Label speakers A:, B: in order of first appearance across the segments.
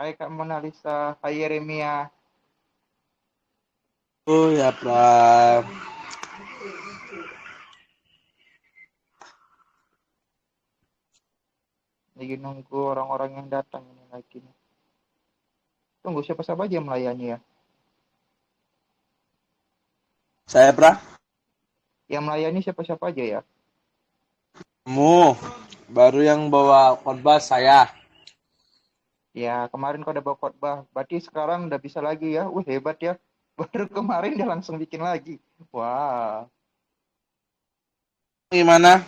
A: Hai Kak Mona Lisa, hai Yeremia.
B: Oh ya, Pram.
A: Lagi nunggu orang-orang yang datang ini lagi nih. Tunggu siapa-siapa aja yang melayani ya.
B: Saya, Pram.
A: Yang melayani siapa-siapa aja ya.
B: Kamu baru yang bawa khotbah saya.
A: Ya kemarin kau udah bawa khotbah, berarti sekarang udah bisa lagi ya. Wih hebat ya. Baru kemarin dia langsung bikin lagi. Wah,
B: Gimana?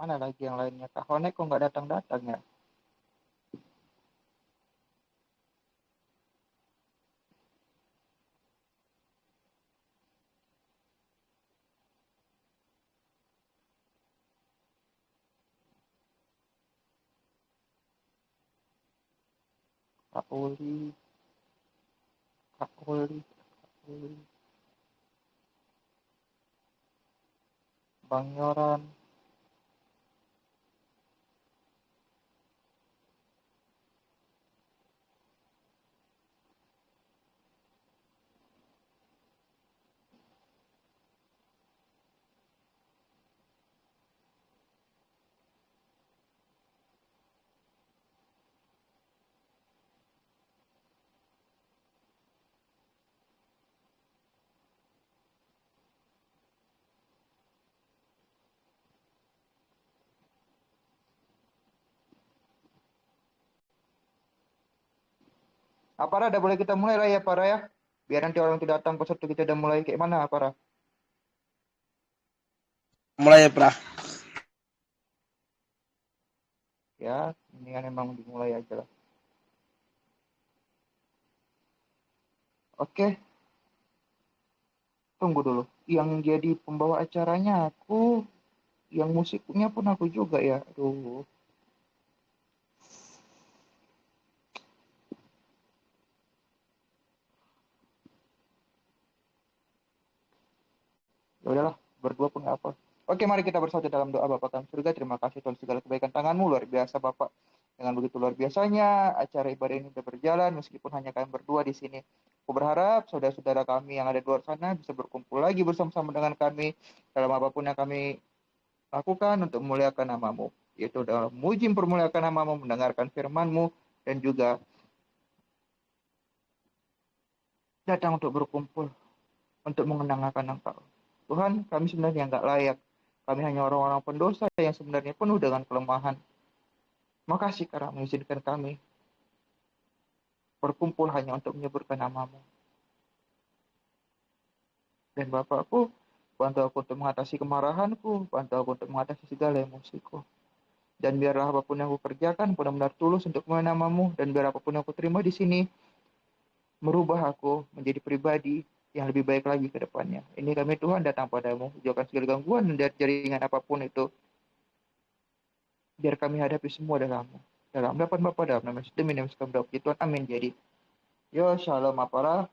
A: mana lagi yang lainnya? Kak Honek kok nggak datang-datang ya? Kak Uli, Kak Uli, Kak Uli, Bang Yoran. Apa udah boleh kita mulai lah ya para ya. Biar nanti orang itu datang pas waktu kita udah mulai kayak mana para.
B: Mulai ya, Pram.
A: Ya, ini kan emang dimulai aja lah. Oke, tunggu dulu. Yang jadi pembawa acaranya aku, yang musiknya pun aku juga ya. Aduh, ya udahlah, berdua pun nggak apa. Oke, mari kita bersatu dalam doa Bapa kami surga. Terima kasih Tuhan segala kebaikan tanganmu luar biasa Bapak. Dengan begitu luar biasanya acara ibadah ini sudah berjalan meskipun hanya kami berdua di sini. Aku berharap saudara-saudara kami yang ada di luar sana bisa berkumpul lagi bersama-sama dengan kami dalam apapun yang kami lakukan untuk memuliakan namamu. Yaitu dalam muji permuliakan namamu, mendengarkan firmanmu, dan juga datang untuk berkumpul, untuk mengenangkan Engkau. Tuhan, kami sebenarnya nggak layak. Kami hanya orang-orang pendosa yang sebenarnya penuh dengan kelemahan. Makasih karena mengizinkan kami berkumpul hanya untuk menyebutkan namamu. Dan Bapakku, bantu aku untuk mengatasi kemarahanku, bantu aku untuk mengatasi segala emosiku. Dan biarlah apapun yang aku kerjakan benar-benar tulus untuk mengenai namamu, dan biar apapun yang aku terima di sini merubah aku menjadi pribadi yang lebih baik lagi ke depannya. Ini kami Tuhan datang padamu, jauhkan segala gangguan dan jaringan apapun itu, biar kami hadapi semua dalammu. Dalam dapat Bapa dalam nama Yesus, demi nama Yesus kami berdoa, Tuhan, amin. Jadi, yo shalom apalah.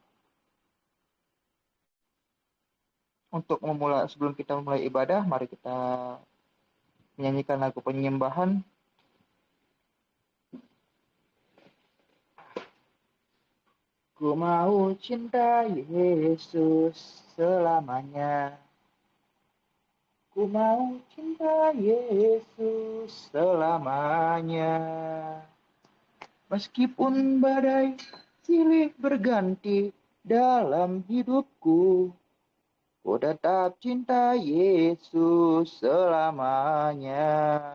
A: Untuk memulai sebelum kita memulai ibadah, mari kita menyanyikan lagu penyembahan. Ku mau cinta Yesus selamanya. Ku mau cinta Yesus selamanya. Meskipun badai silih berganti dalam hidupku, ku tetap cinta Yesus selamanya.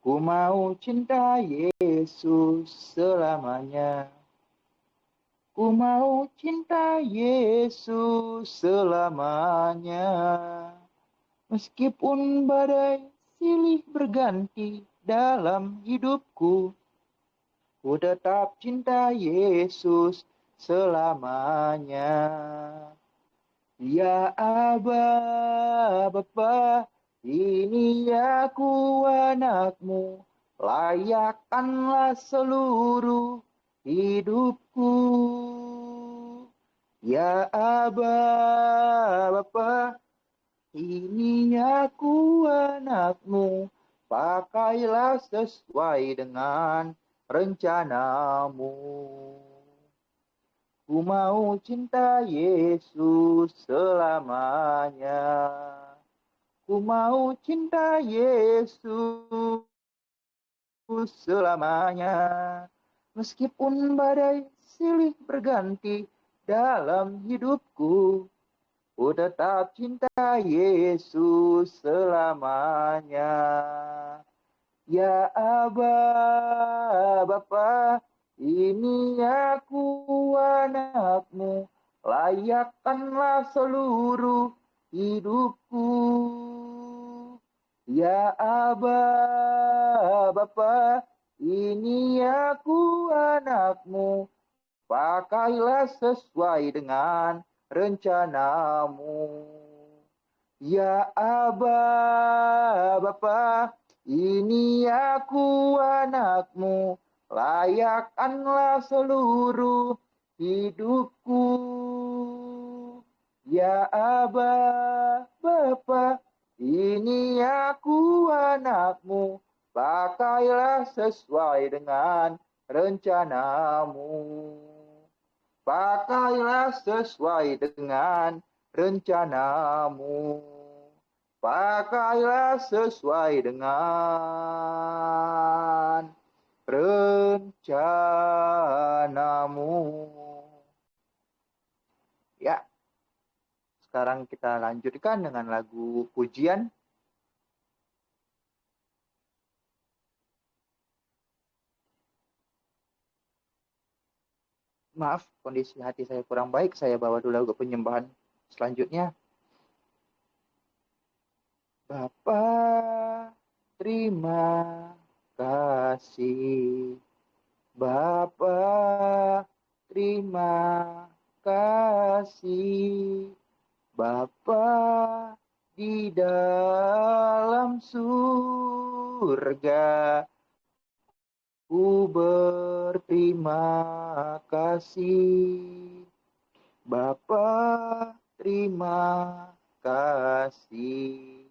A: Ku mau cinta Yesus selamanya. Ku mau cinta Yesus selamanya. Meskipun badai silih berganti dalam hidupku, ku tetap cinta Yesus selamanya. Ya Aba, Bapa, ini aku anakmu, layakkanlah seluruh hidupku. Ya Aba, Bapa, ini aku anakmu, pakailah sesuai dengan rencanamu. Ku mau cinta Yesus selamanya. Ku mau cinta Yesus selamanya. Meskipun badai silih berganti dalam hidupku, ku tetap cinta Yesus selamanya. Ya Aba, Bapa, ini aku anakmu, layakkanlah seluruh hidupku. Ya Aba, Bapa, ini aku anakmu, pakailah sesuai dengan rencanamu. Ya Aba, Bapa, ini aku anakmu, layakkanlah seluruh hidupku. Ya Aba, Bapa, ini aku anakmu, pakailah sesuai dengan rencanamu. Pakailah sesuai dengan rencanamu. Pakailah sesuai dengan rencanamu. Ya, sekarang kita lanjutkan dengan lagu pujian. Maaf, kondisi hati saya kurang baik. Saya bawa dulu lagu penyembahan selanjutnya. Bapa, terima kasih. Bapa, terima kasih. Bapa di dalam surga, ku berterima kasih. Bapa, terima kasih.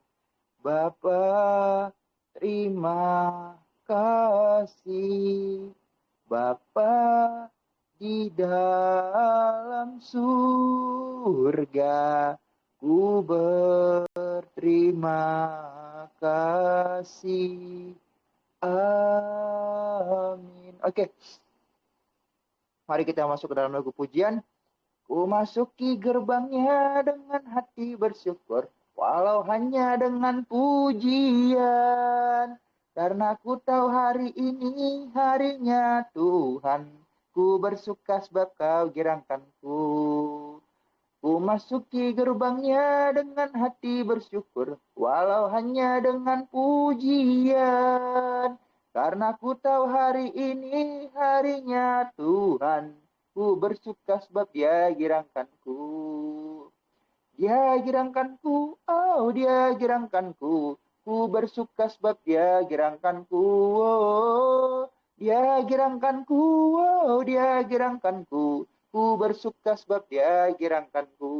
A: Bapa, terima kasih. Bapa di dalam surga, ku berterima kasih. Amin. Oke, mari kita masuk ke dalam lagu pujian. Ku masuki gerbangnya dengan hati bersyukur, walau hanya dengan pujian. Karena ku tahu hari ini harinya Tuhan, ku bersuka sebab kau girangkanku. Ku masuki gerbangnya dengan hati bersyukur, walau hanya dengan pujian. Karena ku tahu hari ini harinya Tuhan, ku bersuka sebab dia girangkanku. Dia girangkanku, oh dia girangkanku. Ku bersuka sebab dia girangkanku. Oh, dia girangkanku, oh dia girangkanku. Ku bersuka sebab dia girangkanku.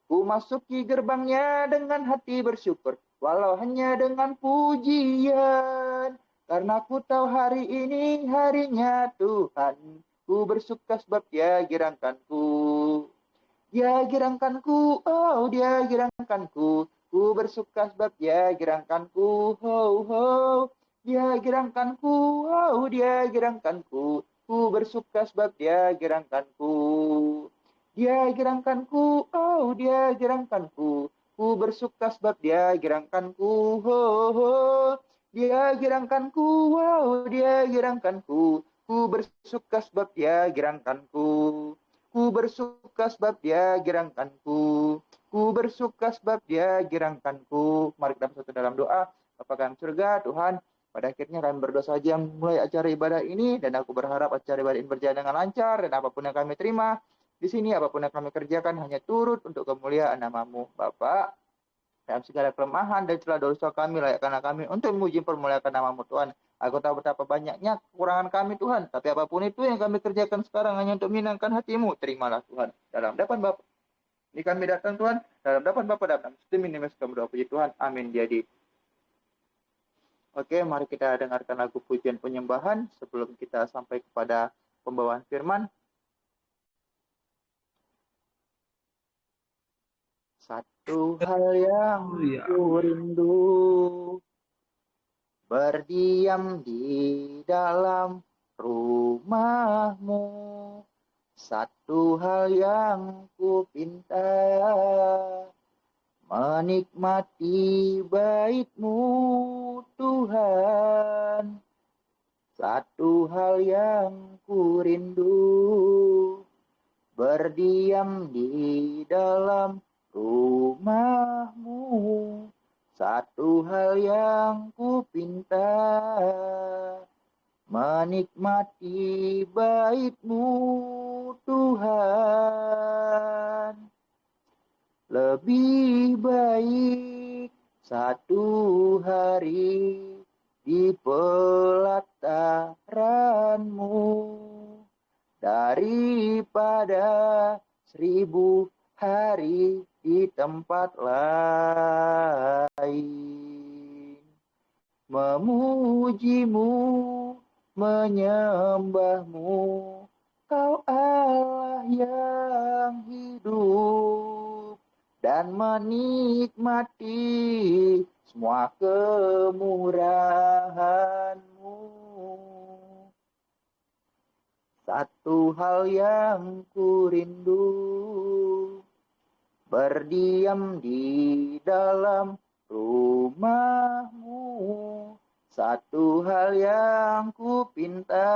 A: Ku masuki gerbangnya dengan hati bersyukur, walau hanya dengan pujian. Karena ku tahu hari ini harinya Tuhan, ku bersuka sebab dia girangkanku. Dia girangkanku, oh dia girangkanku. Ku bersuka sebab dia girangkanku, ho ho. Dia girangkanku, oh dia girangkanku. Ku bersuka sebab dia girangkanku. Dia girangkanku, oh dia girangkanku. Ku bersuka sebab dia girangkanku, ho ho. Dia girangkanku, oh dia girangkanku. Ku bersuka sebab dia girangkanku. Ku bersuka sebab dia girangkanku. Ku bersuka sebab dia girangkanku. Mari kita bersatu dalam doa. Bapa kami surga, Tuhan, pada akhirnya kami berdoa saja mulai acara ibadah ini, dan aku berharap acara ibadah ini berjalan dengan lancar, dan apapun yang kami terima, Di sini apapun yang kami kerjakan hanya turut untuk kemuliaan nama-Mu, Bapa. Dalam segala kelemahan dan celah dosa kami, layakkanlah kami untuk memuji permuliakan nama-Mu, Tuhan. Aku tahu betapa banyaknya kekurangan kami, Tuhan. Tapi apapun itu yang kami kerjakan sekarang hanya untuk menyenangkan hati-Mu. Terimalah, Tuhan. Dalam dapan Bapa. Ini kami datang, Tuhan. Dalam dapan Bapa, dalam sistem ini kami berdoa puji Tuhan. Amin. Jadi, oke, mari kita dengarkan lagu pujian penyembahan sebelum kita sampai kepada pembawaan firman. Satu hal yang ku rindu, berdiam di dalam rumah-Mu. Satu hal yang ku pinta, menikmati bait-Mu, Tuhan. Satu hal yang ku rindu, berdiam di dalam rumah-Mu. Satu hal yang ku pinta, menikmati bait-Mu, Tuhan. Lebih baik satu hari di pelataran-Mu daripada 1000 hari di tempat lain. Memuji-Mu, menyembah-Mu, Kau Allah yang hidup, dan menikmati semua kemurahan-Mu. Satu hal yang ku rindu, berdiam di dalam rumah-Mu. Satu hal yang ku pinta,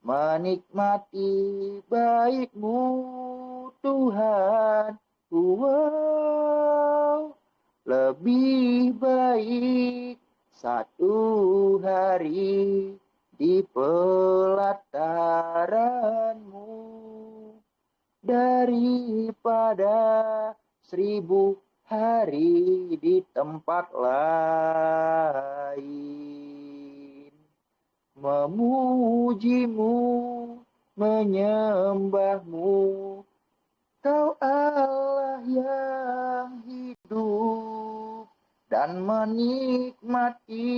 A: menikmati bait-Mu, Tuhan. Wow, lebih baik satu hari di pelataran-Mu daripada 1000 hari di tempat lain. Memuji-Mu, menyembah-Mu, Kau Allah yang hidup, dan menikmati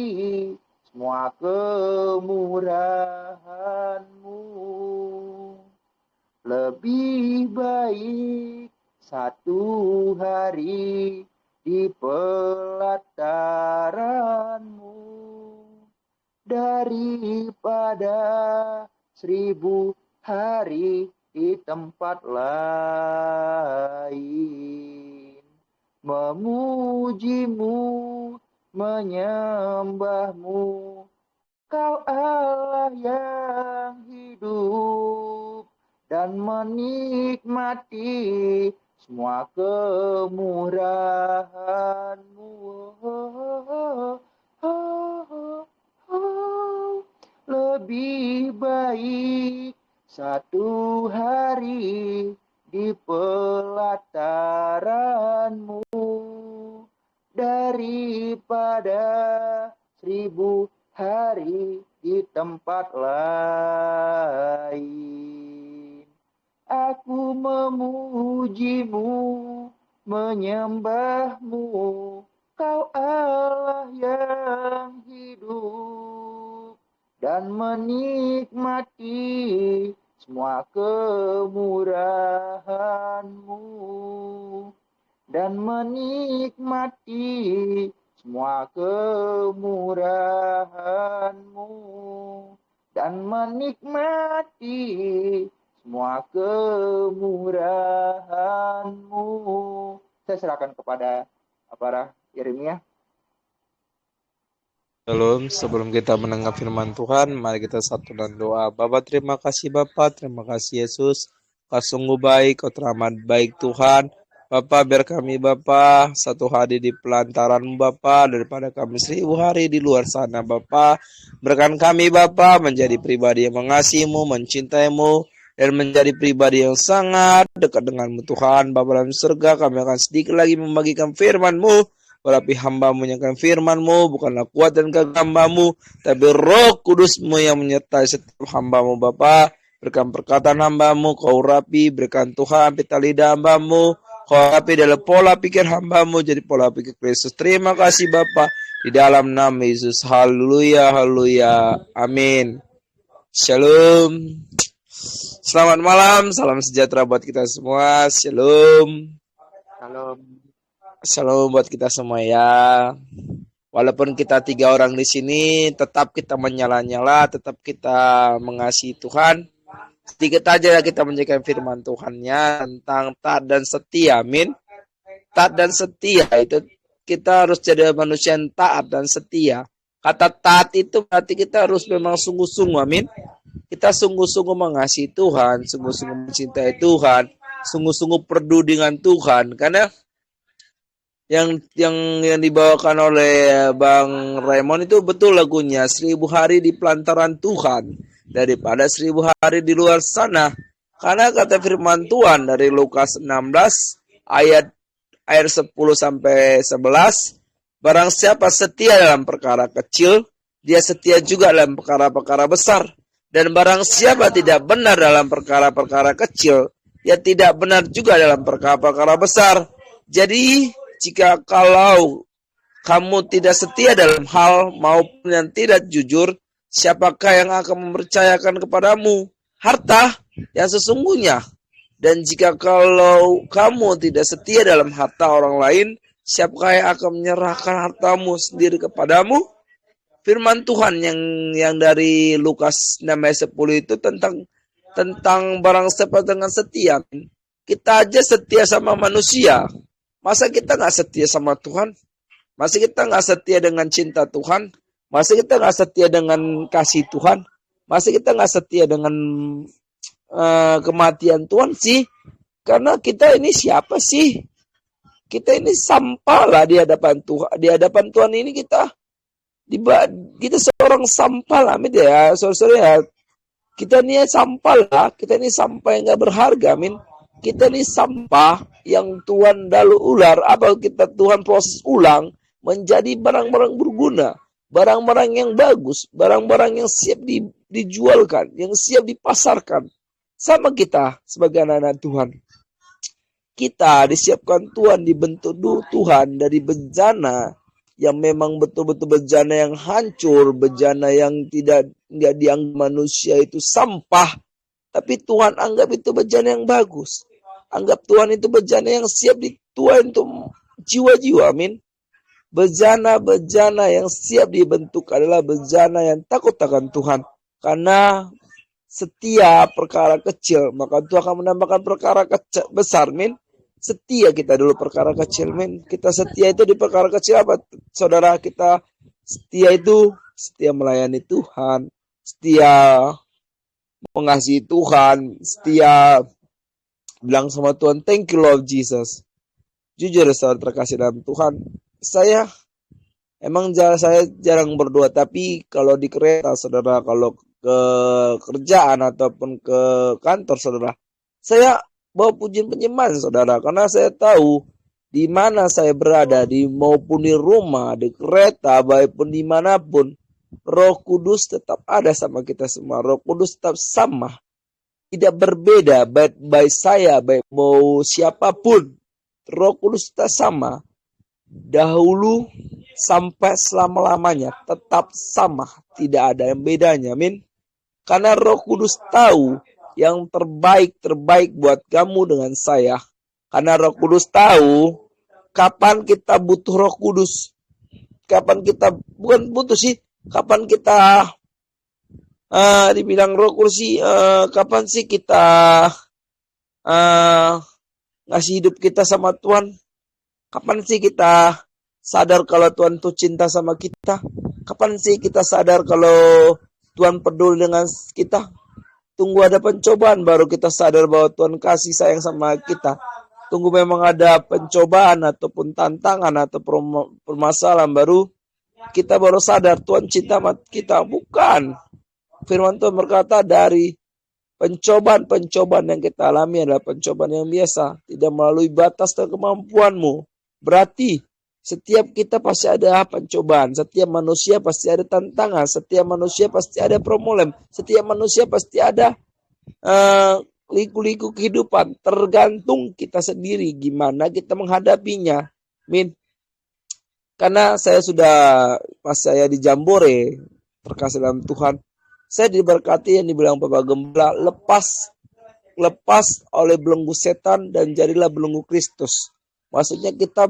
A: semua kemurahan-Mu. Lebih baik satu hari di pelataran-Mu daripada 1000 hari di tempat lain. Memuji-Mu, menyembah-Mu, Kau Allah yang hidup, dan menikmati semua kemurahan-Mu. Lebih baik satu hari di pelataran-Mu daripada 1000 hari di tempat lain. Aku memuji-Mu, menyembah-Mu, Kau Allah yang hidup, dan menikmati semua kemurahan-Mu, dan menikmati semua kemurahan-Mu, dan menikmati semua kemurahan-Mu. Saya serahkan kepada Aparah Yeremia.
B: Shalom, sebelum kita mendengar firman Tuhan, mari kita satu dan doa. Bapa, terima kasih Bapa, terima kasih Yesus. Kau sungguh baik, Kau teramat baik Tuhan. Bapa, biar kami Bapa satu hari di pelantaran-Mu Bapa, daripada kami 1000 hari di luar sana Bapa. Berikan kami Bapa menjadi pribadi yang mengasihi-Mu, mencintai-Mu, dan menjadi pribadi yang sangat dekat dengan-Mu Tuhan. Bapa dalam surga, kami akan sedikit lagi membagikan firman-Mu. Tetapi hamba-Mu yang akan firman-Mu bukanlah kuat dan gagah hamba-Mu, tapi Roh Kudus-Mu yang menyertai setiap hamba-Mu Bapa. Berikan perkataan hamba-Mu, Kau urapi, berikan Tuhan pita lidah hamba-Mu, Kau urapi dalam pola pikir hamba-Mu, jadi pola pikir Kristus. Terima kasih Bapa, di dalam nama Yesus. Haleluya, haleluya, amin. Shalom. Selamat malam, salam sejahtera buat kita semua. Shalom.
A: Salam.
B: Shalom buat kita semua ya. Walaupun kita 3 orang di sini, tetap kita menyala-nyala, tetap kita mengasihi Tuhan. Sedikit aja kita menjaga firman Tuhannya tentang taat dan setia, amin. Taat dan setia itu kita harus jadi manusia yang taat dan setia. Kata taat itu berarti kita harus memang sungguh-sungguh, amin. Kita sungguh-sungguh mengasihi Tuhan, sungguh-sungguh mencintai Tuhan, sungguh-sungguh peduli dengan Tuhan. Karena yang dibawakan oleh Bang Raymond itu betul lagunya, 1000 hari di pelantaran Tuhan daripada 1000 hari di luar sana. Karena kata firman Tuhan dari Lukas 16 ayat 10 sampai 11, barang siapa setia dalam perkara kecil, dia setia juga dalam perkara-perkara besar. Dan barang siapa tidak benar dalam perkara-perkara kecil, dia tidak benar juga dalam perkara-perkara besar. Jadi jika kalau kamu tidak setia dalam hal maupun yang tidak jujur, siapakah yang akan mempercayakan kepadamu harta yang sesungguhnya? Dan jika kalau kamu tidak setia dalam harta orang lain, siapakah yang akan menyerahkan hartamu sendiri kepadamu? Firman Tuhan yang dari Lukas 6 ayat 10 itu tentang barang siapa dengan setia. Kita aja setia sama manusia. Masa kita nggak setia sama Tuhan? Masa kita nggak setia dengan cinta Tuhan? Masa kita nggak setia dengan kasih Tuhan? Masa kita nggak setia dengan kematian Tuhan sih? Karena kita ini siapa sih? Kita ini sampah lah di hadapan Tuhan. Di hadapan Tuhan ini kita seorang sampah lah, amin ya, saudara ya. Kita ini sampah lah, kita ini sampah yang nggak berharga, amin. Kita ini sampah yang Tuhan dalu ular, Tuhan proses ulang menjadi barang-barang berguna, barang-barang yang bagus, barang-barang yang siap dijualkan, yang siap dipasarkan. Sama kita sebagai anak-anak Tuhan. Kita disiapkan Tuhan, dibentuk Tuhan dari bejana yang memang betul-betul bejana yang hancur, bejana yang tidak dianggap manusia itu sampah, tapi Tuhan anggap itu bejana yang bagus. Anggap Tuhan itu bejana yang siap dituai untuk jiwa-jiwa, amin. Bejana-bejana yang siap dibentuk adalah bejana yang takut akan Tuhan. Karena setiap perkara kecil, maka Tuhan akan menambahkan perkara besar, amin. Setia kita dulu perkara kecil, amin. Kita setia itu di perkara kecil apa? Saudara, kita setia itu setia melayani Tuhan, setia mengasihi Tuhan, setia bilang sama Tuhan, thank you Lord Jesus. Jujur saudara terkasih dalam Tuhan, saya jarang berdoa, tapi kalau di kereta saudara, kalau ke kerjaan ataupun ke kantor saudara, saya bawa pujian penyembahan saudara, karena saya tahu di mana saya berada, maupun di rumah, di kereta, baik pun dimanapun, Roh Kudus tetap ada sama kita semua. Roh Kudus tetap sama, tidak berbeda, baik saya, baik mau siapapun, Roh Kudus tetap sama. Dahulu sampai selama-lamanya tetap sama, tidak ada yang bedanya, amin. Karena Roh Kudus tahu yang terbaik buat kamu dengan saya. Karena Roh Kudus tahu kapan kita butuh Roh Kudus. Kapan kita, bukan butuh sih, kapan kita dibilang Roh Kudus sih, kapan sih kita ngasih hidup kita sama Tuhan? Kapan sih kita sadar kalau Tuhan tuh cinta sama kita? Kapan sih kita sadar kalau Tuhan peduli dengan kita? Tunggu ada pencobaan baru kita sadar bahwa Tuhan kasih sayang sama kita. Tunggu memang ada pencobaan ataupun tantangan atau permasalahan baru kita sadar Tuhan cinta sama kita. Bukan. Firman Tuhan berkata dari Pencobaan-pencobaan yang kita alami adalah pencobaan yang biasa, tidak melalui batas dan kemampuanmu. Berarti setiap kita pasti ada pencobaan, setiap manusia pasti ada tantangan, setiap manusia pasti ada problem, setiap manusia pasti ada liku-liku kehidupan. Tergantung kita sendiri gimana kita menghadapinya. Min, karena saya sudah pas saya di Jambore, terkasih dalam Tuhan, saya diberkati yang dibilang Bapak Gembala, lepas oleh belenggu setan dan jadilah belenggu Kristus. Maksudnya kita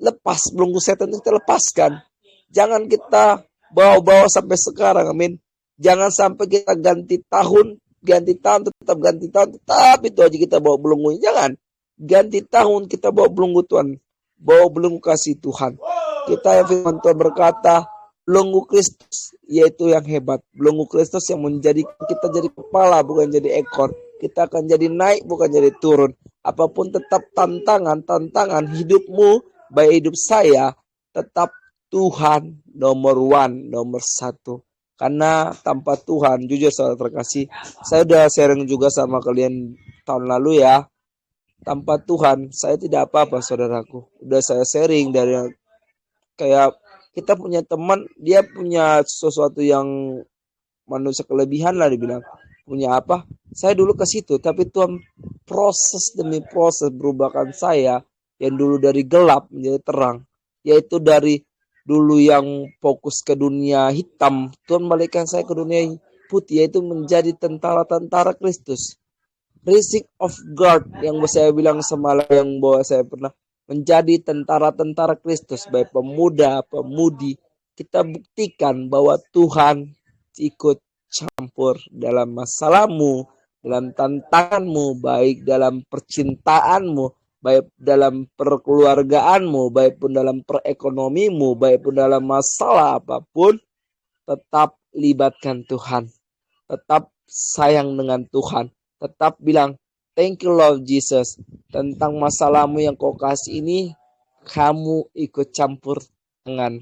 B: lepas belenggu setan itu, kita lepaskan. Jangan kita bawa-bawa sampai sekarang, amin. Jangan sampai kita ganti tahun, tetap itu aja kita bawa belenggu. Jangan. Ganti tahun kita bawa belenggu Tuhan. Bawa belenggu kasih Tuhan. Kita yang firman Tuhan berkata, belenggu Kristus yaitu yang hebat. Belenggu Kristus yang menjadikan kita jadi kepala bukan jadi ekor. Kita akan jadi naik bukan jadi turun. Apapun tetap tantangan hidupmu, baik hidup saya, tetap Tuhan nomor satu. Karena tanpa Tuhan, jujur saudara terkasih, saya udah sharing juga sama kalian tahun lalu ya. Tanpa Tuhan, saya tidak apa-apa saudaraku. Udah saya sharing dari kayak kita punya teman, dia punya sesuatu yang manusia kelebihan lah dibilang. Punya apa? Saya dulu ke situ, tapi Tuhan proses demi proses berubahkan saya yang dulu dari gelap menjadi terang. Yaitu dari dulu yang fokus ke dunia hitam, Tuhan balikkan saya ke dunia putih, yaitu menjadi tentara-tentara Kristus. Rising of God yang saya bilang semalam, yang bahwa saya pernah menjadi tentara-tentara Kristus, baik pemuda, pemudi, kita buktikan bahwa Tuhan ikut campur dalam masalahmu, dalam tantanganmu, baik dalam percintaanmu, baik dalam perkeluargaanmu, baik pun dalam perekonomimu, baik pun dalam masalah apapun, tetap libatkan Tuhan, tetap sayang dengan Tuhan, tetap bilang, thank you Lord Jesus. Tentang masalahmu yang kau kasih ini, kamu ikut campur tangan.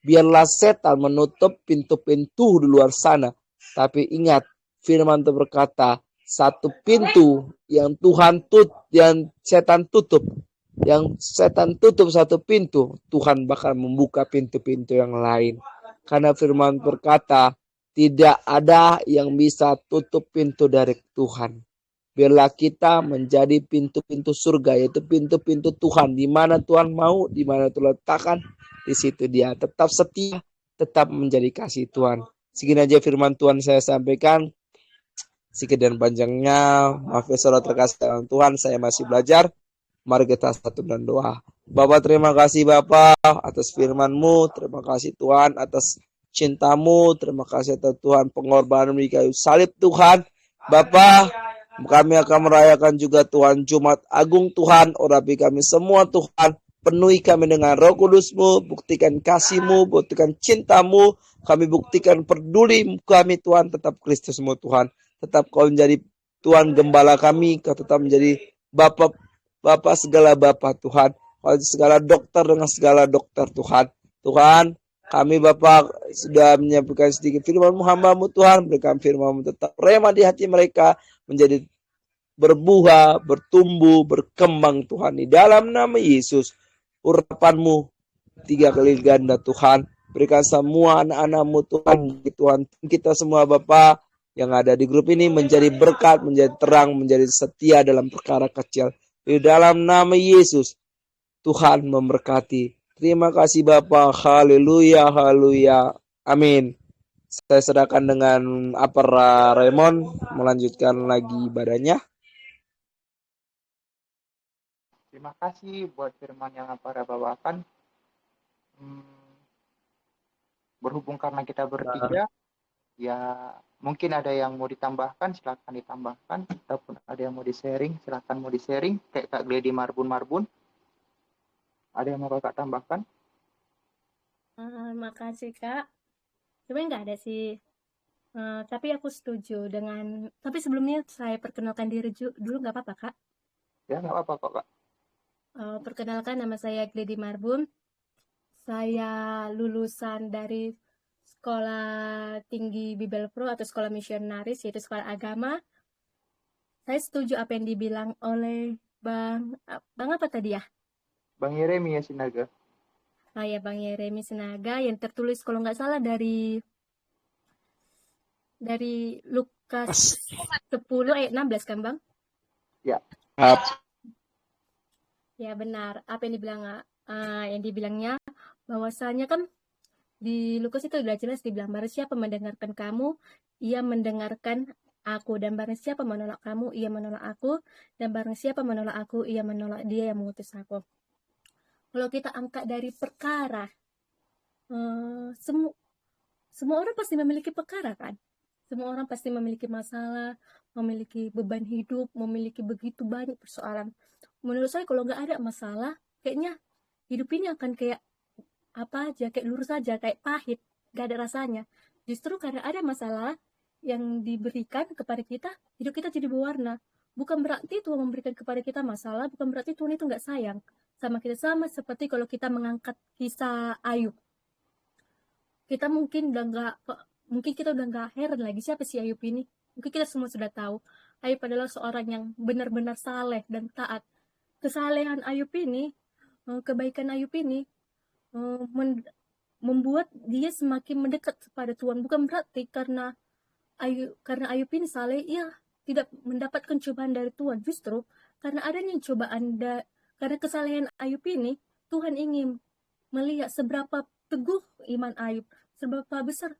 B: Biarlah setan menutup pintu-pintu di luar sana. Tapi ingat, firman itu berkata, satu pintu yang setan tutup. Yang setan tutup satu pintu, Tuhan bakal membuka pintu-pintu yang lain. Karena firman berkata, tidak ada yang bisa tutup pintu dari Tuhan. Biarlah kita menjadi pintu-pintu surga, yaitu pintu-pintu Tuhan. Di mana Tuhan mau, di mana Tuhan letakkan, di situ dia tetap setia, tetap menjadi kasih Tuhan. Segini aja firman Tuhan saya sampaikan. Sedikit dan panjangnya, maaf ya saudara terkasih dalam Tuhan, saya masih belajar. Mari kita satu dan doa. Bapak, terima kasih Bapak atas firman-Mu. Terima kasih Tuhan atas cinta-Mu. Terima kasih atas Tuhan pengorbanan di kayu salib Tuhan. Bapak, kami akan merayakan juga Tuhan Jumat Agung Tuhan. Urapi kami semua Tuhan. Penuhi kami dengan Roh Kudus-Mu. Buktikan kasih-Mu, buktikan cinta-Mu. Kami buktikan peduli kami Tuhan. Tetap Kristus-Mu Tuhan. Tetap Kau menjadi Tuhan Gembala kami. Kau tetap menjadi Bapak segala Bapak Tuhan. Kau segala dokter dengan segala dokter Tuhan. Tuhan, kami Bapak sudah menyampaikan sedikit firman-Mu, hamba-Mu Tuhan. Berikan firman-Mu tetap rema di hati mereka. Menjadi berbuah, bertumbuh, berkembang Tuhan. Di dalam nama Yesus, urapan-Mu 3 kali ganda Tuhan. Berikan semua anak-anak-Mu Tuhan. Tuhan, kita semua Bapak yang ada di grup ini menjadi berkat, menjadi terang, menjadi setia dalam perkara kecil. Di dalam nama Yesus, Tuhan memberkati. Terima kasih Bapak. Haleluya, haleluya. Amin. Saya serahkan dengan Apara Raymond melanjutkan lagi ibadahnya.
A: Terima kasih buat firman yang Apara bawakan. Berhubung karena kita bertiga, ya mungkin ada yang mau ditambahkan, silakan ditambahkan. Ataupun ada yang mau di-sharing, silakan mau di-sharing. Kayak Kak Gledi Marbun. Ada yang mau Kakak tambahkan?
C: Makasih Kak. Sebenarnya nggak ada sih. Tapi aku setuju dengan. Tapi sebelumnya saya perkenalkan diri dulu, nggak apa-apa Kak?
A: Ya nggak apa-apa kok Kak.
C: Perkenalkan, nama saya Gledi Marbun. Saya lulusan dari Sekolah Tinggi Bibel Pro atau Sekolah Misionaris, yaitu sekolah agama. Saya setuju apa yang dibilang oleh Bang apa tadi ya?
A: Bang Yeremia Sinaga.
C: Ya Bang Yeremi Sinaga yang tertulis kalau nggak salah dari Lukas 10 ayat 16 kan Bang?
A: Ya,
B: Ap-
C: Ya benar. Apa yang dibilangnya bahwasanya kan di Lukas itu udah jelas dibilang barang siapa mendengarkan kamu, ia mendengarkan aku, dan barang siapa menolak kamu, ia menolak aku, dan barang siapa menolak aku, ia menolak dia yang mengutus aku. Kalau kita angkat dari perkara, semua orang pasti memiliki perkara kan? Semua orang pasti memiliki masalah, memiliki beban hidup, memiliki begitu banyak persoalan. Menurut saya kalau nggak ada masalah, kayaknya hidup ini akan kayak apa aja, kayak lurus aja, kayak pahit, nggak ada rasanya. Justru karena ada masalah yang diberikan kepada kita, hidup kita jadi berwarna. Bukan berarti Tuhan memberikan kepada kita masalah, bukan berarti Tuhan itu nggak sayang sama kita. Sama seperti kalau kita mengangkat kisah Ayub, kita mungkin kita udah nggak heran lagi siapa sih Ayub ini. Mungkin kita semua sudah tahu Ayub adalah seorang yang benar-benar saleh dan taat. Kesalehan Ayub ini, kebaikan Ayub ini, membuat dia semakin mendekat kepada Tuhan. Bukan berarti karena Ayub ini saleh, ia tidak mendapatkan cobaan dari Tuhan. Justru karena adanya karena kesalehan Ayub ini, Tuhan ingin melihat seberapa teguh iman Ayub, seberapa besar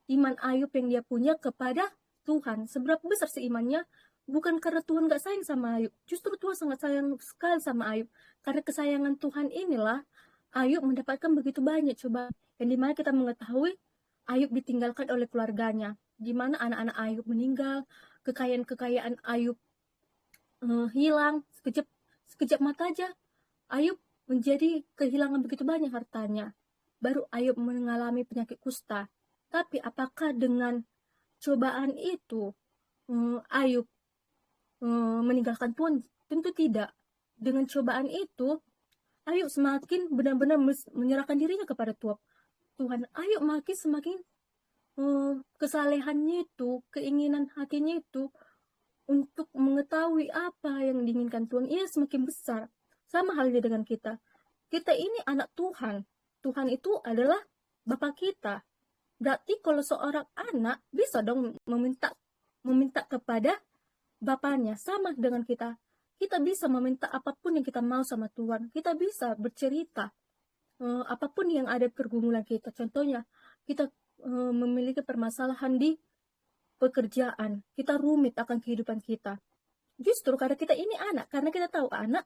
C: iman Ayub yang dia punya kepada Tuhan, seberapa besar seimannya. Bukan karena Tuhan gak sayang sama Ayub, justru Tuhan sangat sayang sekali sama Ayub. Karena kesayangan Tuhan inilah Ayub mendapatkan begitu banyak cobaan, yang dimana kita mengetahui Ayub ditinggalkan oleh keluarganya, dimana anak-anak Ayub meninggal, kekayaan-kekayaan Ayub hilang sekejap mata aja. Ayub menjadi kehilangan begitu banyak hartanya. Baru Ayub mengalami penyakit kusta. Tapi apakah dengan cobaan itu Ayub meninggalkan Tuhan? Tentu tidak. Dengan cobaan itu Ayub semakin benar-benar menyerahkan dirinya kepada Tuhan. Ayub semakin kesalehannya itu, keinginan hatinya itu untuk mengetahui apa yang diinginkan Tuhan, ia semakin besar. Sama halnya dengan kita. Kita ini anak Tuhan. Tuhan itu adalah Bapa kita. Berarti kalau seorang anak bisa dong meminta kepada bapaknya. Sama dengan kita. Kita bisa meminta apapun yang kita mau sama Tuhan. Kita bisa bercerita apapun yang ada pergumulan kita. Contohnya, kita memiliki permasalahan di pekerjaan. Kita rumit akan kehidupan kita. Justru karena kita ini anak, karena kita tahu anak,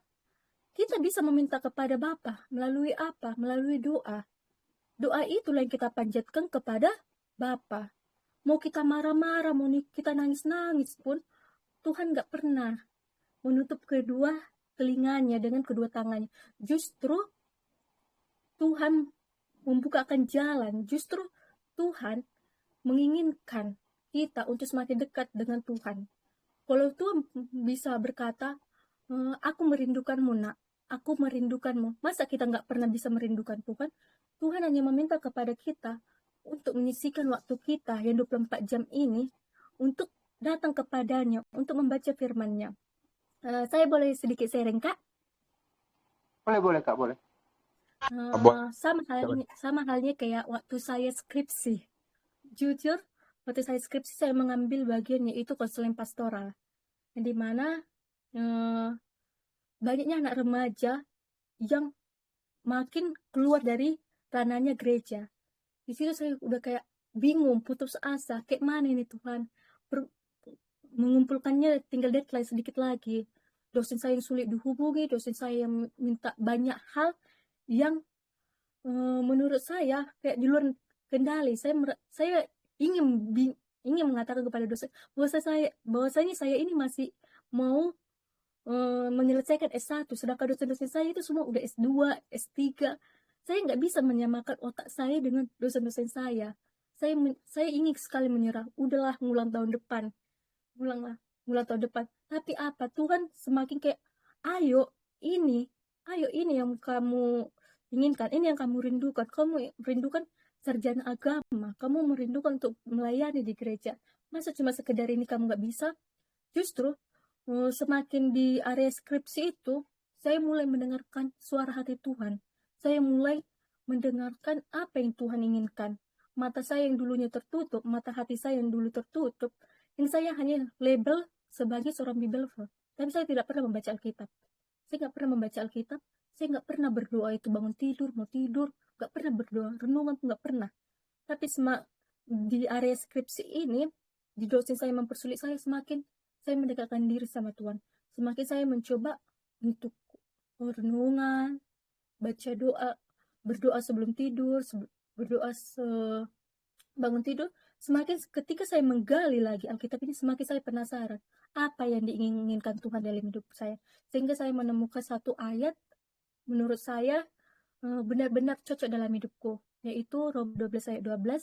C: kita bisa meminta kepada Bapa melalui apa? Melalui doa. Doa itulah yang kita panjatkan kepada Bapa. Mau kita marah-marah, mau kita nangis-nangis pun, Tuhan gak pernah menutup kedua telinganya dengan kedua tangannya. Justru Tuhan membukakan jalan. Justru Tuhan menginginkan kita untuk semakin dekat dengan Tuhan. Kalau Tuhan bisa berkata, aku merindukanmu nak, aku merindukanmu. Masa kita nggak pernah bisa merindukan Tuhan? Tuhan hanya meminta kepada kita untuk menyisihkan waktu kita yang 24 jam ini untuk datang kepadanya, untuk membaca firman-Nya. Saya boleh sedikit sharing, Kak?
A: boleh Kak, boleh.
C: Sama halnya kayak waktu saya skripsi. Jujur, waktu saya skripsi saya mengambil bagian yaitu konseling pastoral, yang dimana banyaknya anak remaja yang makin keluar dari ranahnya gereja. Di situ saya udah kayak bingung, putus asa, kayak mana ini Tuhan. Mengumpulkannya tinggal deadline sedikit lagi. Dosen saya yang sulit dihubungi, dosen saya yang minta banyak hal yang menurut saya kayak di luar kendali. Saya ingin mengatakan kepada dosen bahwasanya saya ini masih mau menyelesaikan S1, sedangkan dosen-dosen saya itu semua udah S2, S3. Saya nggak bisa menyamakan otak saya dengan dosen-dosen saya. Saya ingin sekali menyerah. Udahlah, ngulang tahun depan. Tapi apa? Tuhan semakin kayak, ayo ini yang kamu inginkan, ini yang kamu rindukan. Kamu merindukan sarjana agama, kamu merindukan untuk melayani di gereja. Masa cuma sekedar ini kamu nggak bisa? Justru semakin di area skripsi itu, saya mulai mendengarkan suara hati Tuhan. Saya mulai mendengarkan apa yang Tuhan inginkan. Mata saya yang dulunya tertutup, mata hati saya yang dulu tertutup, ini saya hanya label sebagai seorang Bibelver. Tapi saya tidak pernah membaca Alkitab. Saya nggak pernah membaca Alkitab. Saya nggak pernah berdoa itu bangun tidur, mau tidur. Nggak pernah berdoa, renungan nggak pernah. Tapi di area skripsi ini, di dosen saya mempersulit saya saya mendekatkan diri sama Tuhan. Semakin saya mencoba untuk renungan, baca doa, berdoa sebelum tidur, berdoa bangun tidur, semakin ketika saya menggali lagi Alkitab ini, semakin saya penasaran apa yang diinginkan Tuhan dalam hidup saya. Sehingga saya menemukan satu ayat menurut saya benar-benar cocok dalam hidupku, yaitu Roma 12 ayat 12.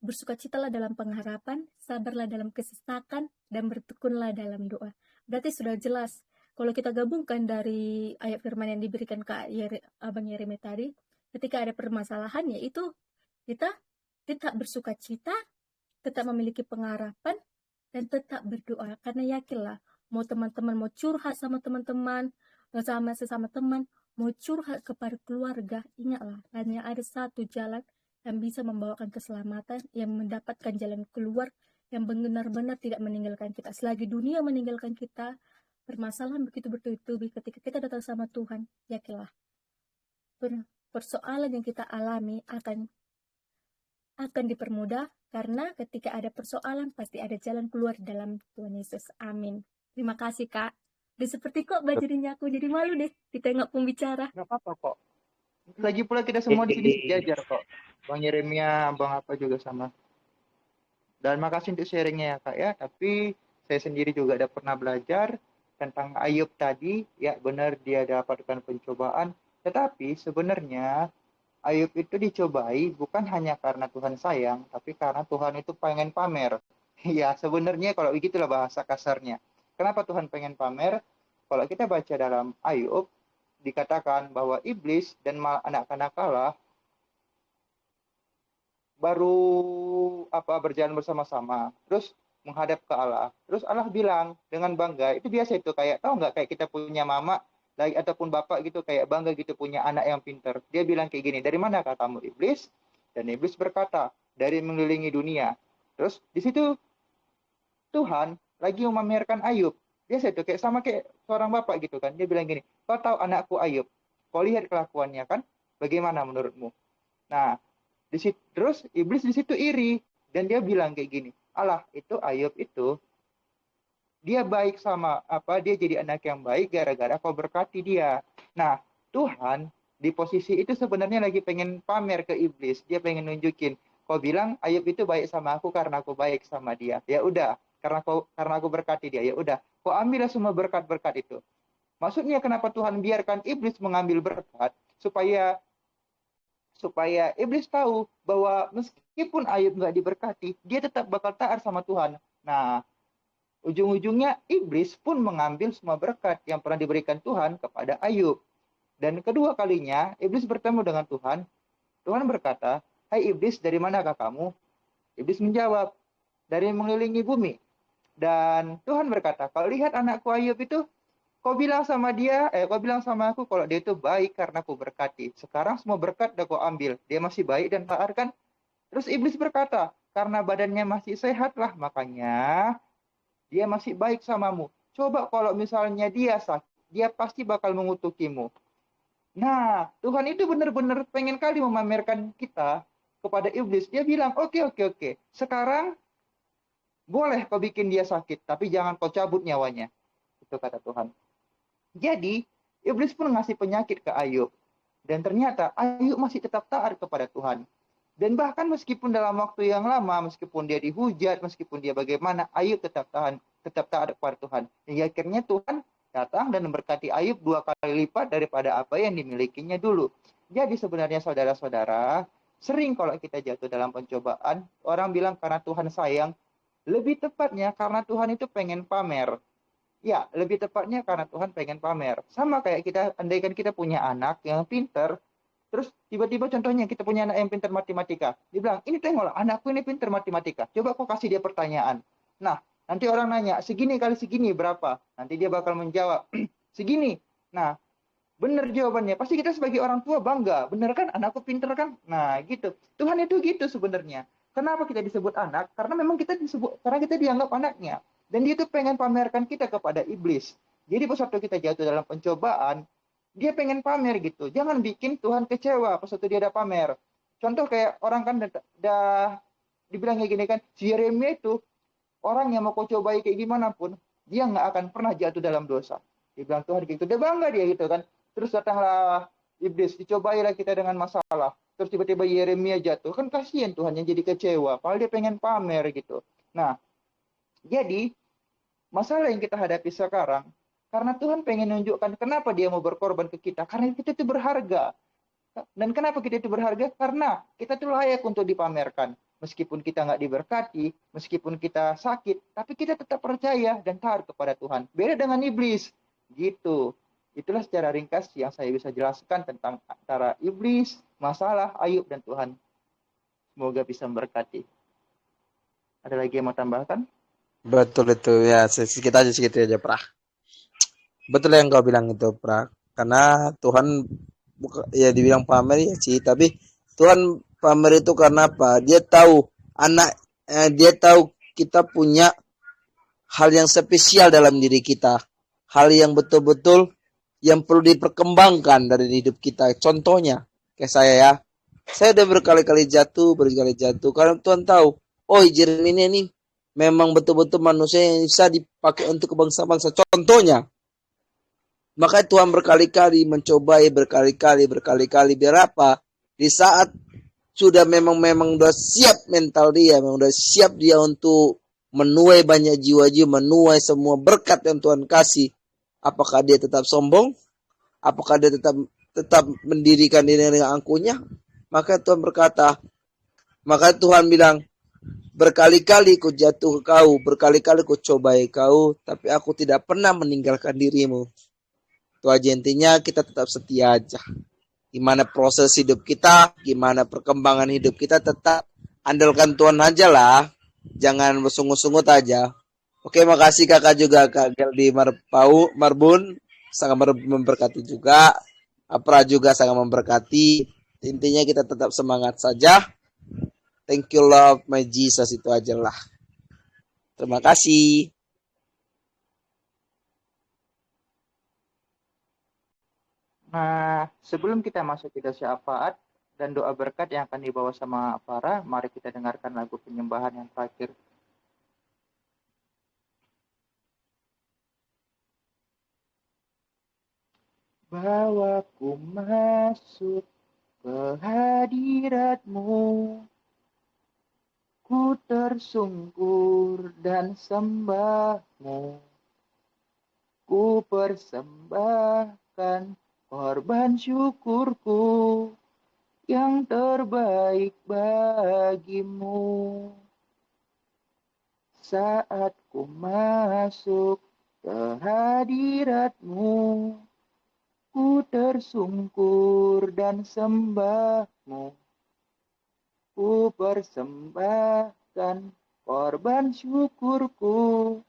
C: Bersukacitalah dalam pengharapan, sabarlah dalam kesesakan, dan bertekunlah dalam doa. Berarti sudah jelas. Kalau kita gabungkan dari ayat firman yang diberikan ke Abang Yeremia tadi, ketika ada permasalahan, yaitu kita tetap bersukacita, tetap memiliki pengharapan, dan tetap berdoa. Karena yakinlah, mau teman-teman mau curhat sama teman-teman, sama sesama teman, mau curhat kepada keluarga, ingatlah, hanya ada satu jalan yang bisa membawakan keselamatan, yang mendapatkan jalan keluar, yang benar-benar tidak meninggalkan kita. Selagi dunia meninggalkan kita, permasalahan begitu bertubi-tubi, ketika kita datang sama Tuhan, yakinlah, persoalan yang kita alami akan dipermudah, karena ketika ada persoalan, pasti ada jalan keluar dalam Tuhan Yesus. Amin. Terima kasih, Kak. Dan seperti kok jadinya aku jadi malu deh ditengok pembicara.
A: Nggak apa-apa kok. Lagi pula kita semua di sini sejajar kok. Bang Yeremia, Bang apa juga sama. Dan makasih untuk sharingnya ya Kak ya. Tapi saya sendiri juga ada pernah belajar tentang Ayub tadi. Ya benar dia dapatkan pencobaan. Tetapi sebenarnya Ayub itu dicobai bukan hanya karena Tuhan sayang, tapi karena Tuhan itu pengen pamer. Ya sebenarnya kalau begitulah bahasa kasarnya. Kenapa Tuhan pengen pamer? Kalau kita baca dalam Ayub, dikatakan bahwa iblis dan anak-anak Allah baru berjalan bersama-sama, terus menghadap ke Allah. Terus Allah bilang dengan bangga, itu biasa itu kayak tahu nggak kayak kita punya mama lagi ataupun bapak gitu kayak bangga gitu punya anak yang pintar. Dia bilang kayak gini, dari mana kamu iblis? Dan iblis berkata, dari mengelilingi dunia. Terus di situ Tuhan lagi memamerkan Ayub. Biasa itu kayak sama kayak seorang bapak gitu kan. Dia bilang gini, kau tahu anakku Ayub, kau lihat kelakuannya kan, bagaimana menurutmu? Nah, terus iblis di situ iri dan dia bilang kayak gini, Allah itu Ayub itu dia baik sama dia jadi anak yang baik gara-gara kau berkati dia. Nah, Tuhan di posisi itu sebenarnya lagi pengen pamer ke iblis. Dia pengen nunjukin, kau bilang Ayub itu baik sama aku karena aku baik sama dia. Ya udah, karena aku berkati dia. Ya udah, kau ambillah semua berkat-berkat itu. Maksudnya kenapa Tuhan biarkan iblis mengambil berkat supaya iblis tahu bahwa meskipun Ayub nggak diberkati, dia tetap bakal taat sama Tuhan. Nah, ujung-ujungnya iblis pun mengambil semua berkat yang pernah diberikan Tuhan kepada Ayub. Dan kedua kalinya iblis bertemu dengan Tuhan. Tuhan berkata, "Hai iblis, dari manakah kamu?" Iblis menjawab, "Dari mengelilingi bumi." Dan Tuhan berkata, "Kalau lihat anakku Ayub itu, kau bilang sama aku kalau dia itu baik karena aku berkati. Sekarang semua berkat udah kau ambil. Dia masih baik dan taat kan?" Terus iblis berkata, "Karena badannya masih sehat lah, makanya dia masih baik samamu. Coba kalau misalnya dia sakit, dia pasti bakal mengutukimu." Nah, Tuhan itu benar-benar pengen kali memamerkan kita kepada iblis. Dia bilang, oke. Sekarang boleh kau bikin dia sakit, tapi jangan kau cabut nyawanya. Itu kata Tuhan. Jadi, iblis pun ngasih penyakit ke Ayub. Dan ternyata Ayub masih tetap taat kepada Tuhan. Dan bahkan meskipun dalam waktu yang lama, meskipun dia dihujat, meskipun dia bagaimana, Ayub tetap taat kepada Tuhan. Dan akhirnya Tuhan datang dan memberkati Ayub 2 kali lipat daripada apa yang dimilikinya dulu. Jadi sebenarnya saudara-saudara, sering kalau kita jatuh dalam pencobaan, orang bilang karena Tuhan sayang, lebih tepatnya karena Tuhan itu pengen pamer. Ya, lebih tepatnya karena Tuhan pengen pamer. Sama kayak kita, andaikan kita punya anak yang pintar, terus tiba-tiba contohnya kita punya anak yang pintar matematika. Dia bilang, ini tengoklah anakku ini pintar matematika. Coba kau kasih dia pertanyaan. Nah, Nanti orang nanya, segini kali segini berapa? Nanti dia bakal menjawab, segini. Nah, bener jawabannya. Pasti kita sebagai orang tua bangga. Bener kan? Anakku pinter kan? Nah, gitu. Tuhan itu gitu sebenarnya. Kenapa kita disebut anak? Karena memang karena kita dianggap anaknya. Dan dia tuh pengen pamerkan kita kepada iblis. Jadi pas waktu kita jatuh dalam pencobaan, dia pengen pamer gitu. Jangan bikin Tuhan kecewa pas waktu dia ada pamer. Contoh kayak orang kan udah dibilang kayak gini kan, si Yeremia itu orang yang mau kau cobai kayak gimana pun, dia nggak akan pernah jatuh dalam dosa. Dia bilang Tuhan gitu, dia bangga dia gitu kan. Terus datanglah iblis, dicobailah kita dengan masalah. Terus tiba-tiba Yeremia jatuh, kan kasihan Tuhan yang jadi kecewa. Padahal dia pengen pamer gitu. Nah, jadi masalah yang kita hadapi sekarang, karena Tuhan pengen menunjukkan kenapa dia mau berkorban ke kita. Karena kita itu berharga. Dan kenapa kita itu berharga? Karena kita itu layak untuk dipamerkan. Meskipun kita nggak diberkati, meskipun kita sakit, tapi kita tetap percaya dan taat kepada Tuhan. Beda dengan iblis. Gitu. Itulah secara ringkas yang saya bisa jelaskan tentang antara iblis, masalah, Ayub, dan Tuhan. Semoga bisa memberkati. Ada lagi yang mau tambahkan?
B: Betul itu ya, sedikit aja Pra. Betul yang kau bilang itu Pra. Karena Tuhan ya dibilang pamer ya sih, tapi Tuhan pamer itu karena apa? Dia tahu kita punya hal yang spesial dalam diri kita. Hal yang betul-betul yang perlu diperkembangkan dari hidup kita. Contohnya, kayak saya ya. Saya udah berkali-kali jatuh. Karena Tuhan tahu, oh Jeremy ini memang betul-betul manusia yang bisa dipakai untuk bangsa-bangsa. Contohnya, makanya Tuhan berkali-kali mencobai, berkali-kali. Biar apa? Di saat sudah memang udah siap mental dia, memang udah siap dia untuk menuai banyak jiwa-jiwa, menuai semua berkat yang Tuhan kasih. Apakah dia tetap sombong? Apakah dia tetap mendirikan diri dengan angkuhnya? Maka Tuhan bilang, berkali-kali ku jatuh ke kau, berkali-kali ku cobai kau, tapi aku tidak pernah meninggalkan dirimu. Itu aja intinya, kita tetap setia aja. Gimana proses hidup kita, gimana perkembangan hidup kita, tetap andalkan Tuhan aja lah. Jangan bersungut-sungut aja. Oke, makasih kakak juga, Kak Geldi Marbun. Sangat memberkati juga. Apra juga sangat memberkati. Intinya kita tetap semangat saja. Thank you love my Jesus, itu aja lah. Terima kasih.
A: Nah, sebelum kita masuk ke syafaat dan doa berkat yang akan dibawa sama para, mari kita dengarkan lagu penyembahan yang terakhir. Bawaku masuk ke hadirat-Mu, ku tersungkur dan sembah-Mu, ku persembahkan korban syukurku yang terbaik bagimu. Saat ku masuk ke hadirat-Mu, ku tersungkur dan sembah-Mu, ku persembahkan korban syukurku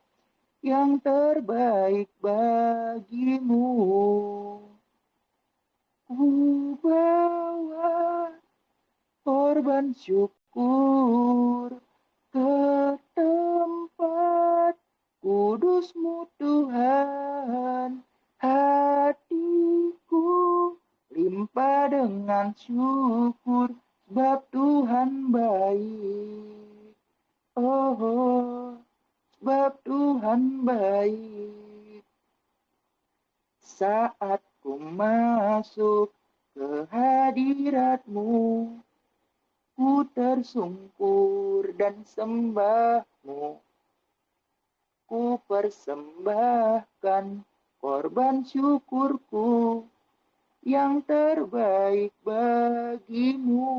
A: yang terbaik bagimu. Ku bawa korban syukur ke tempat kudus-Mu Tuhan. Hatiku limpah dengan syukur sebab Tuhan baik. Oh, sebab Tuhan baik. Saat ku masuk ke hadirat-Mu, ku tersungkur dan sembah-Mu, ku persembahkan korban syukurku yang terbaik bagimu.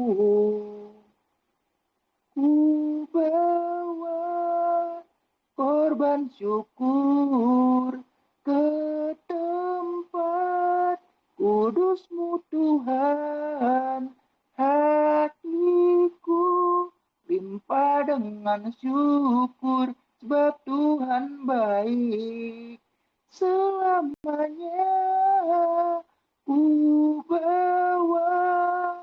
A: Ku bawa korban syukur ke tempat kudus-Mu Tuhan. Hatiku limpah dengan syukur sebab Tuhan baik selamanya. Ku bawa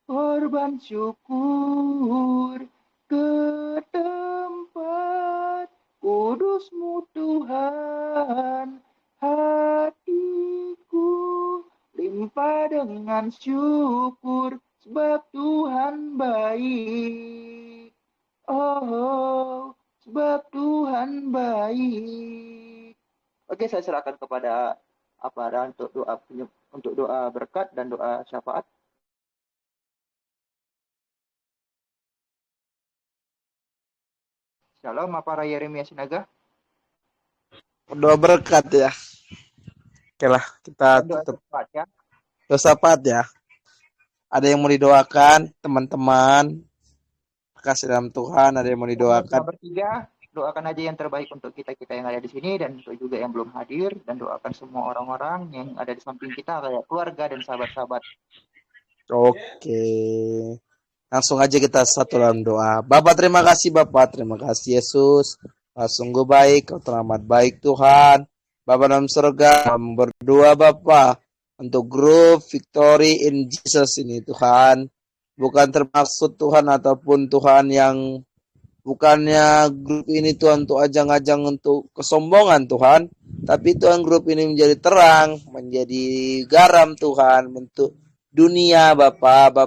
A: korban syukur ke tempat kudus-Mu Tuhan. Hatiku limpah dengan syukur sebab Tuhan baik. Oh, sebab Tuhan baik. Oke, saya serahkan kepada Apara untuk doa berkat dan doa syafaat. Shalom, Apara Yeremia Sinaga.
B: Doa berkat ya. Oke lah, kita
A: Dan doa
B: tutup.
A: syafaat ya.
B: Doa syafaat ya. Ada yang mau didoakan, teman-teman? Kasih dalam Tuhan, ada yang mau
A: Kita
B: didoakan?
A: bertiga, doakan aja yang terbaik untuk kita-kita yang ada di sini dan untuk juga yang belum hadir, dan doakan semua orang-orang yang ada di samping kita kayak keluarga dan sahabat-sahabat.
B: Oke. Langsung aja kita satu dalam doa. Bapak terima kasih Bapak, terima kasih Yesus. Sungguh baik, Kau teramat baik Tuhan. Bapak dalam surga, kami berdoa Bapak untuk grup Victory in Jesus ini Tuhan. Bukan termaksud Tuhan ataupun Tuhan yang bukannya grup ini Tuhan untuk ajang-ajang untuk kesombongan Tuhan. Tapi Tuhan grup ini menjadi terang, menjadi garam Tuhan untuk dunia Bapak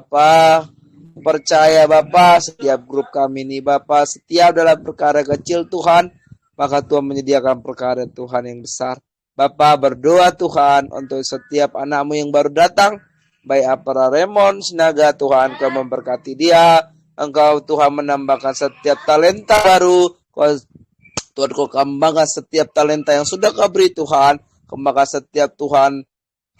B: percaya Bapak setiap grup kami ini Bapak setiap dalam perkara kecil Tuhan maka Tuhan menyediakan perkara Tuhan yang besar. Bapak berdoa Tuhan untuk setiap anakmu yang baru datang baik Apara Raymond Sinaga Tuhan Kau memberkati dia. Engkau Tuhan menambahkan setiap talenta baru. Tuhan Kau kembangkan setiap talenta yang sudah Kau beri Tuhan. Kembangkan setiap Tuhan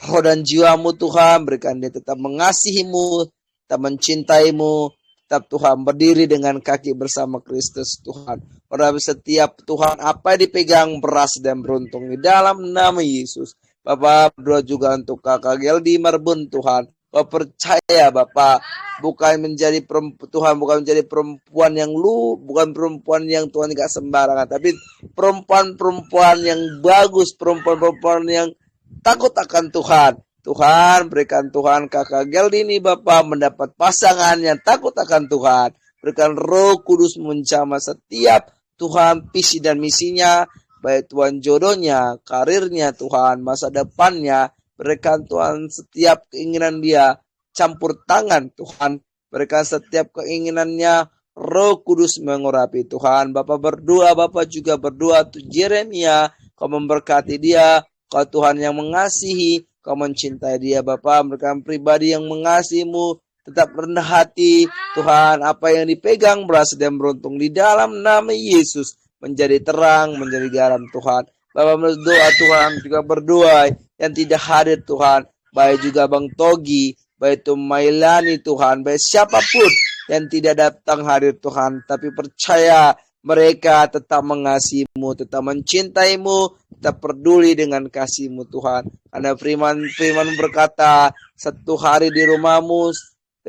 B: roh dan jiwamu Tuhan. Berikan dia tetap mengasihimu, tetap mencintaimu, tetap Tuhan berdiri dengan kaki bersama Kristus Tuhan. Pada setiap Tuhan apa yang dipegang beras dan beruntung di dalam nama Yesus. Bapak berdoa juga untuk kakak Geldi Marbun Tuhan. Kau percaya Bapak bukan menjadi Tuhan bukan menjadi perempuan yang bukan perempuan yang Tuhan tidak sembarangan, tapi perempuan-perempuan yang bagus, perempuan-perempuan yang takut akan Tuhan. Tuhan berikan Tuhan kakak Geldi ini Bapak mendapat pasangan yang takut akan Tuhan. Berikan Roh Kudus menjamah setiap Tuhan visi dan misinya, baik Tuhan jodohnya, karirnya Tuhan, masa depannya. Berikan Tuhan setiap keinginan dia campur tangan Tuhan. Berikan setiap keinginannya Roh Kudus mengurapi Tuhan. Bapak berdoa, Bapak juga berdoa untuk Yeremia. Kau memberkati dia. Kau Tuhan yang mengasihi. Kau mencintai dia Bapak. Berikan pribadi yang mengasihimu. Tetap rendah hati. Tuhan apa yang dipegang berhasil dan beruntung di dalam nama Yesus. Menjadi terang, menjadi garam Tuhan. Bapak berdoa Tuhan juga berdoa yang tidak hadir Tuhan. Baik juga Bang Togi, baik itu Mailani Tuhan, baik siapapun yang tidak datang hadir Tuhan. Tapi percaya mereka tetap mengasihimu, tetap mencintaimu, tetap peduli dengan kasihmu Tuhan. Karena firman berkata, satu hari di rumahmu,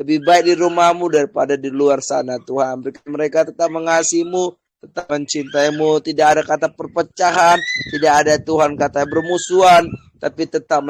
B: lebih baik di rumahmu daripada di luar sana Tuhan. Mereka tetap mengasihimu, tetap mencintaimu, tidak ada kata perpecahan, tidak ada Tuhan kata bermusuhan, tapi tetap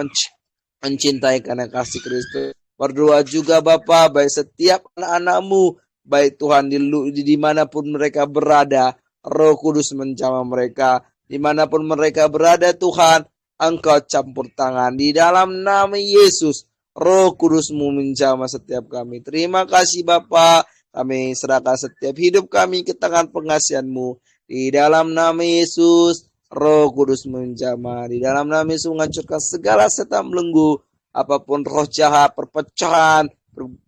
B: mencintai karena kasih Kristus. Berdoa juga Bapa, baik setiap anak-anakmu, baik Tuhan dimanapun mereka berada, Roh Kudus menjamah mereka, dimanapun mereka berada Tuhan, Engkau campur tangan di dalam nama Yesus. Roh Kudus-Mu menjamah setiap kami. Terima kasih Bapa. Kami serahkan setiap hidup kami ke tangan pengasihan-Mu. Di dalam nama Yesus, Roh Kudus menjamah. Di dalam nama Yesus menghancurkan segala setan belenggu. Apapun roh jahat, perpecahan,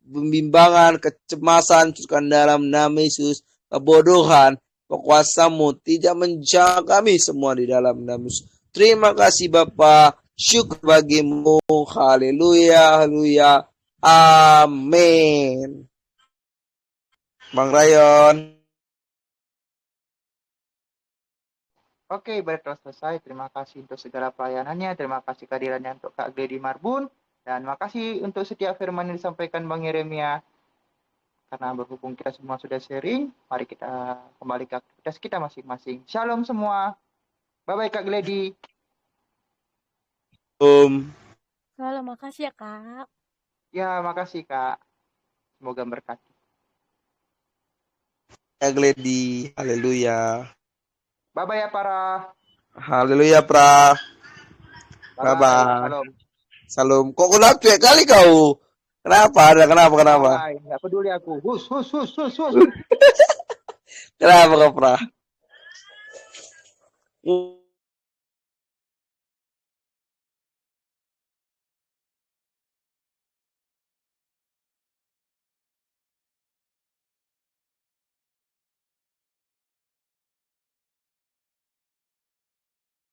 B: pembimbangan, kecemasan, hancurkan dalam nama Yesus. Kebodohan, kekuasaan-Mu tidak menjaga kami semua di dalam nama Yesus. Terima kasih Bapa. Syukur bagimu. Haleluya, haleluya. Amin. Bang Rayon.
A: Oke, baik, telah selesai. Terima kasih untuk segala pelayanannya. Terima kasih kehadirannya untuk Kak Gledi Marbun. Dan makasih untuk setiap firman yang disampaikan Bang Yeremia. Karena berhubung kita semua sudah sharing, mari kita kembali ke aktivitas kita masing-masing. Shalom semua. Bye-bye Kak Gledy.
C: Salam, makasih ya Kak.
A: Ya, makasih Kak. Semoga berkati.
B: Ya Gledy, haleluya.
A: Bye-bye ya para.
B: Haleluya, Pra.
A: Bye-bye.
B: Bye-bye.
A: Shalom.
B: Salam. Kok kenapa kali kau? Kenapa? Ada kenapa?
A: Bye. Nggak peduli aku. Hus.
B: Kenapa kau, Pra?